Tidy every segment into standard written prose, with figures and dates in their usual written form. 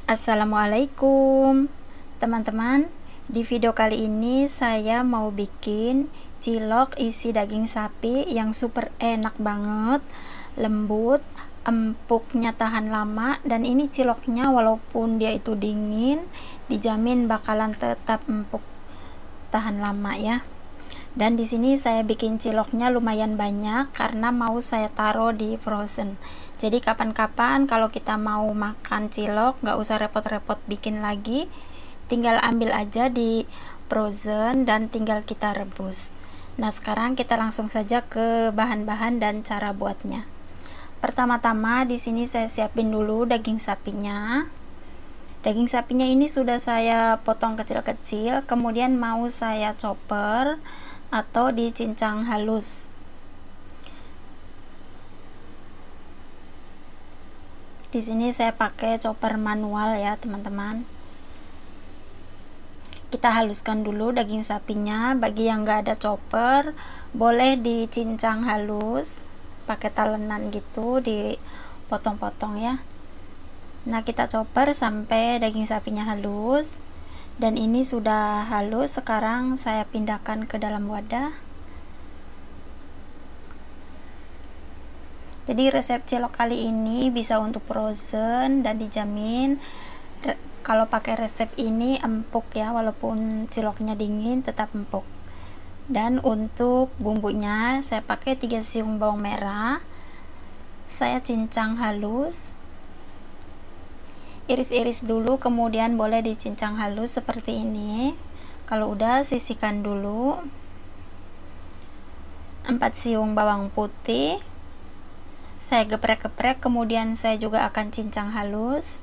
Assalamualaikum teman-teman. Di video kali ini saya mau bikin cilok isi daging sapi yang super enak banget, lembut, empuknya tahan lama, dan ini ciloknya walaupun dia itu dingin dijamin bakalan tetap empuk tahan lama ya. Dan di sini saya bikin ciloknya lumayan banyak karena mau saya taruh di frozen. Jadi kapan-kapan kalau kita mau makan cilok nggak usah repot-repot bikin lagi, tinggal ambil aja di frozen dan tinggal kita rebus. Nah, sekarang kita langsung saja ke bahan-bahan dan cara buatnya. Pertama-tama di sini saya siapin dulu daging sapinya. Daging sapinya ini sudah saya potong kecil-kecil, kemudian mau saya chopper atau dicincang halus. Di sini saya pakai chopper manual ya teman-teman. Kita haluskan dulu daging sapinya. Bagi yang nggak ada chopper, boleh dicincang halus pakai talenan gitu, dipotong-potong ya. Nah, kita chopper sampai daging sapinya halus. Dan ini sudah halus. Sekarang saya pindahkan ke dalam wadah. Jadi resep cilok kali ini bisa untuk frozen dan dijamin kalau pakai resep ini empuk ya, walaupun ciloknya dingin tetap empuk. Dan untuk bumbunya saya pakai 3 siung bawang merah, saya cincang halus, iris-iris dulu, kemudian boleh dicincang halus seperti ini. Kalau udah, sisihkan dulu. 4 siung bawang putih saya geprek-geprek, kemudian saya juga akan cincang halus.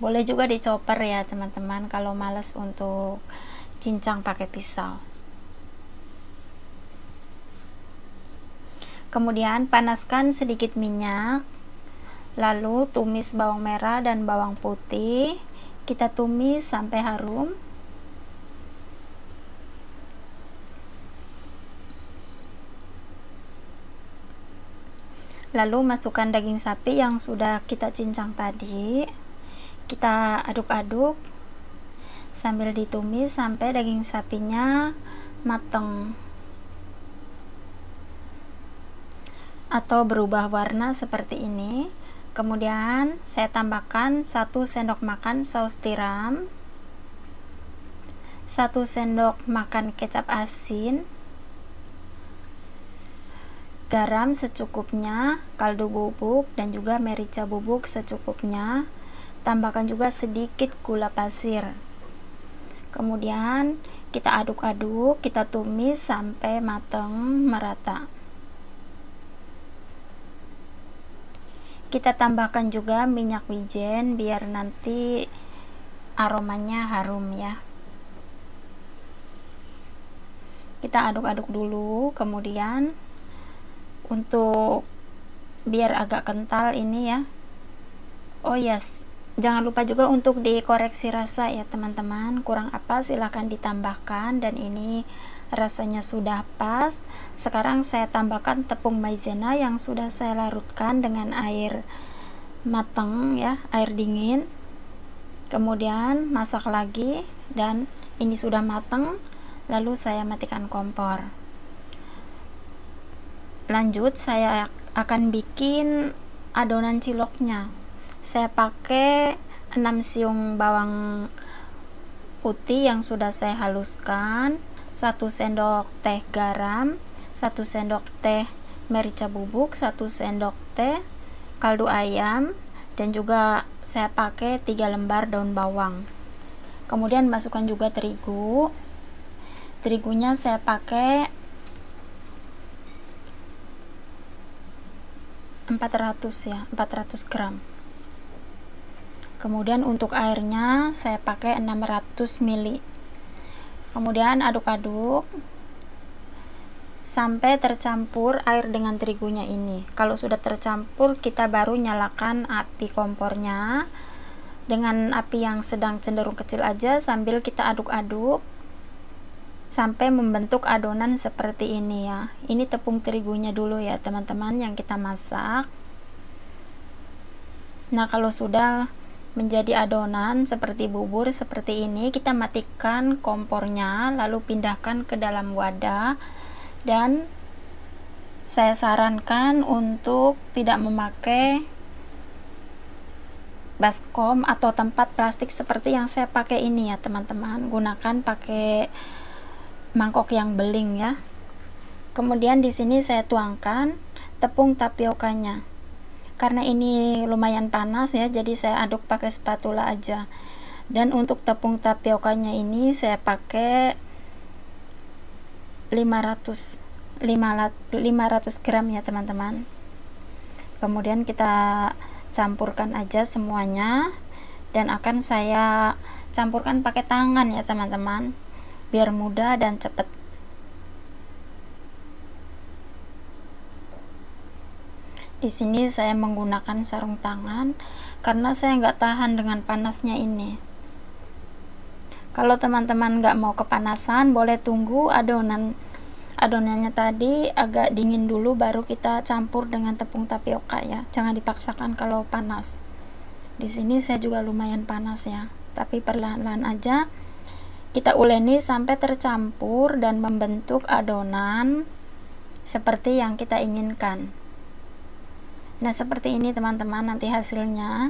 Boleh juga dicoper ya teman-teman kalau males untuk cincang pakai pisau. Kemudian panaskan sedikit minyak, lalu tumis bawang merah dan bawang putih. Kita tumis sampai harum. Lalu masukkan daging sapi yang sudah kita cincang tadi. Kita aduk-aduk sambil ditumis sampai daging sapinya mateng atau berubah warna seperti ini. Kemudian saya tambahkan 1 sendok makan saus tiram, 1 sendok makan kecap asin, garam secukupnya, kaldu bubuk dan juga merica bubuk secukupnya. Tambahkan juga sedikit gula pasir. Kemudian kita aduk-aduk, kita tumis sampai matang merata. Kita tambahkan juga minyak wijen biar nanti aromanya harum ya. Kita aduk-aduk dulu, kemudian untuk biar agak kental ini ya. Oh yes, jangan lupa juga untuk dikoreksi rasa ya teman-teman, kurang apa silahkan ditambahkan. Dan ini rasanya sudah pas. Sekarang saya tambahkan tepung maizena yang sudah saya larutkan dengan air matang ya, air dingin. Kemudian masak lagi dan ini sudah matang, lalu saya matikan kompor. Lanjut saya akan bikin adonan ciloknya. Saya pakai 6 siung bawang putih yang sudah saya haluskan, 1 sendok teh garam, 1 sendok teh merica bubuk, 1 sendok teh kaldu ayam, dan juga saya pakai 3 lembar daun bawang. Kemudian masukkan juga terigu. Terigunya saya pakai 400 ya, 400 gram. Kemudian untuk airnya saya pakai 600 ml. Kemudian aduk-aduk sampai tercampur air dengan terigunya ini. Kalau sudah tercampur, kita baru nyalakan api kompornya dengan api yang sedang cenderung kecil aja sambil kita aduk-aduk. sampai membentuk adonan seperti ini ya. Ini tepung terigunya dulu ya teman-teman yang kita masak. Nah, kalau sudah menjadi adonan seperti bubur seperti ini, kita matikan kompornya, lalu pindahkan ke dalam wadah. Dan saya sarankan untuk tidak memakai baskom atau tempat plastik seperti yang saya pakai ini ya teman-teman. Gunakan pakai mangkok yang beling ya. Kemudian di sini saya tuangkan tepung tapiokanya. Karena ini lumayan panas ya, jadi saya aduk pakai spatula aja. Dan untuk tepung tapiokanya ini saya pakai 500 gram ya teman-teman. Kemudian kita campurkan aja semuanya, dan akan saya campurkan pakai tangan ya teman-teman, biar mudah dan cepat. Di sini saya menggunakan sarung tangan karena saya nggak tahan dengan panasnya ini. Kalau teman-teman nggak mau kepanasan, boleh tunggu adonannya tadi agak dingin dulu, baru kita campur dengan tepung tapioka ya. Jangan dipaksakan kalau panas. Di sini saya juga lumayan panas ya, tapi perlahan-lahan aja kita uleni sampai tercampur dan membentuk adonan seperti yang kita inginkan. Nah, seperti ini teman-teman nanti hasilnya.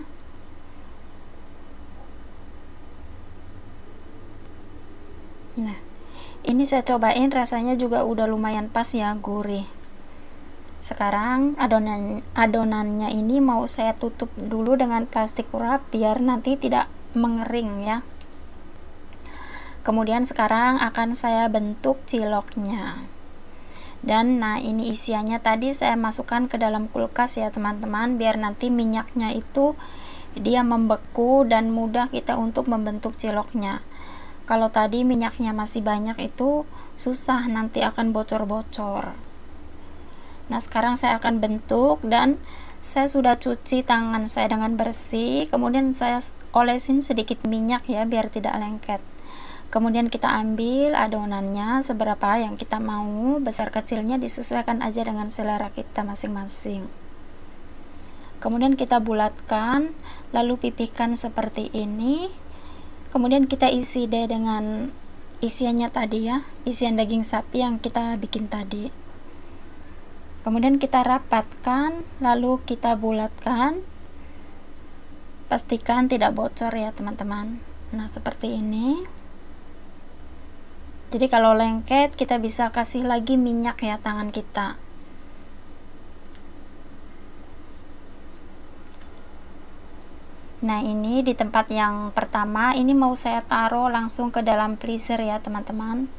Nah, ini saya cobain, rasanya juga udah lumayan pas ya, gurih. Sekarang adonannya ini mau saya tutup dulu dengan plastik wrap biar nanti tidak mengering ya. Kemudian sekarang akan saya bentuk ciloknya. Dan nah, ini isiannya tadi saya masukkan ke dalam kulkas ya teman-teman, biar nanti minyaknya itu dia membeku dan mudah kita untuk membentuk ciloknya. Kalau tadi minyaknya masih banyak itu susah, nanti akan bocor-bocor. Nah, sekarang saya akan bentuk, dan saya sudah cuci tangan saya dengan bersih, kemudian saya olesin sedikit minyak ya biar tidak lengket. Kemudian kita ambil adonannya seberapa yang kita mau, besar kecilnya disesuaikan aja dengan selera kita masing-masing. Kemudian kita bulatkan, lalu pipihkan seperti ini. Kemudian kita isi deh dengan isiannya tadi ya, isian daging sapi yang kita bikin tadi. Kemudian kita rapatkan, lalu kita bulatkan. Pastikan tidak bocor ya teman-teman. Nah, seperti ini. Jadi kalau lengket kita bisa kasih lagi minyak ya tangan kita. Nah, ini di tempat yang pertama ini mau saya taruh langsung ke dalam freezer ya teman-teman.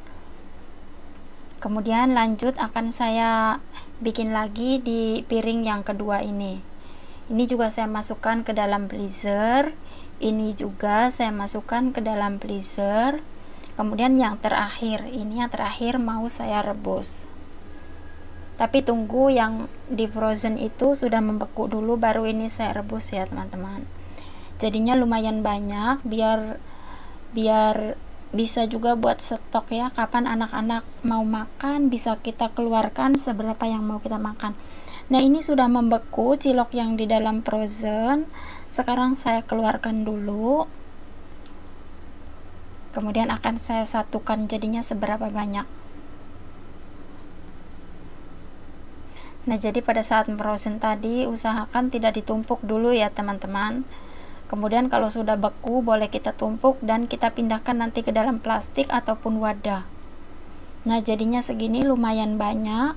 Kemudian lanjut akan saya bikin lagi di piring yang kedua ini. Ini juga saya masukkan ke dalam freezer. Ini juga saya masukkan ke dalam freezer. Kemudian yang terakhir, ini yang terakhir mau saya rebus. Tapi tunggu yang di frozen itu sudah membeku dulu, baru ini saya rebus ya teman-teman. Jadinya lumayan banyak, biar bisa juga buat stok ya, kapan anak-anak mau makan bisa kita keluarkan seberapa yang mau kita makan. Nah, ini sudah membeku cilok yang di dalam frozen. Sekarang saya keluarkan dulu. Kemudian akan saya satukan jadinya seberapa banyak. Nah, jadi pada saat frozen tadi usahakan tidak ditumpuk dulu ya teman-teman. Kemudian kalau sudah beku boleh kita tumpuk dan kita pindahkan nanti ke dalam plastik ataupun wadah. Nah, jadinya segini lumayan banyak.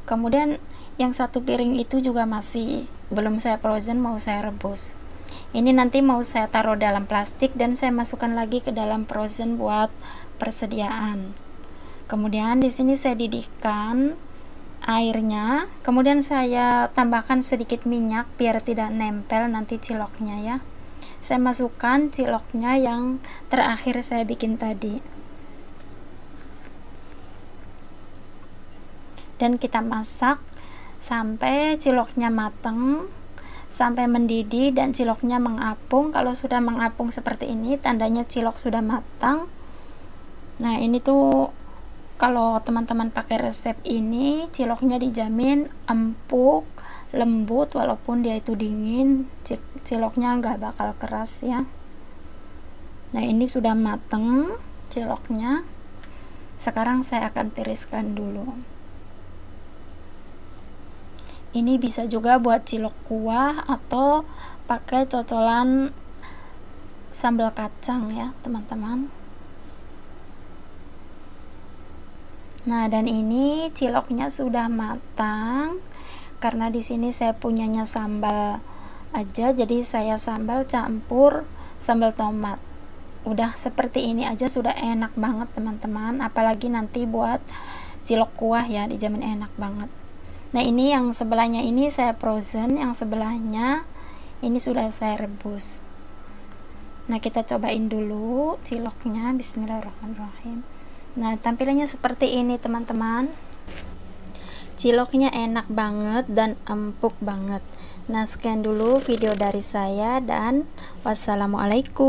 Kemudian yang satu piring itu juga masih belum saya frozen, mau saya rebus. Ini nanti mau saya taruh dalam plastik dan saya masukkan lagi ke dalam frozen buat persediaan. Kemudian di sini saya didihkan airnya, kemudian saya tambahkan sedikit minyak biar tidak nempel nanti ciloknya ya. Saya masukkan ciloknya yang terakhir saya bikin tadi. Dan kita masak sampai ciloknya matang, sampai mendidih dan ciloknya mengapung. Kalau sudah mengapung seperti ini tandanya cilok sudah matang. Nah, ini tuh kalau teman-teman pakai resep ini, ciloknya dijamin empuk, lembut, walaupun dia itu dingin, ciloknya nggak bakal keras ya. Nah, ini sudah mateng ciloknya. Sekarang saya akan tiriskan dulu. Ini bisa juga buat cilok kuah atau pakai cocolan sambal kacang ya teman-teman. Nah, dan ini ciloknya sudah matang. Karena di sini saya punyanya sambal aja, jadi saya sambal campur sambal tomat. Udah seperti ini aja sudah enak banget teman-teman, apalagi nanti buat cilok kuah ya, dijamin enak banget. Nah, ini yang sebelahnya ini saya frozen, yang sebelahnya ini sudah saya rebus. Nah, kita cobain dulu ciloknya. Bismillahirrahmanirrahim. Nah, tampilannya seperti ini teman-teman. Ciloknya enak banget dan empuk banget. Nah, sekian dulu video dari saya dan wassalamualaikum.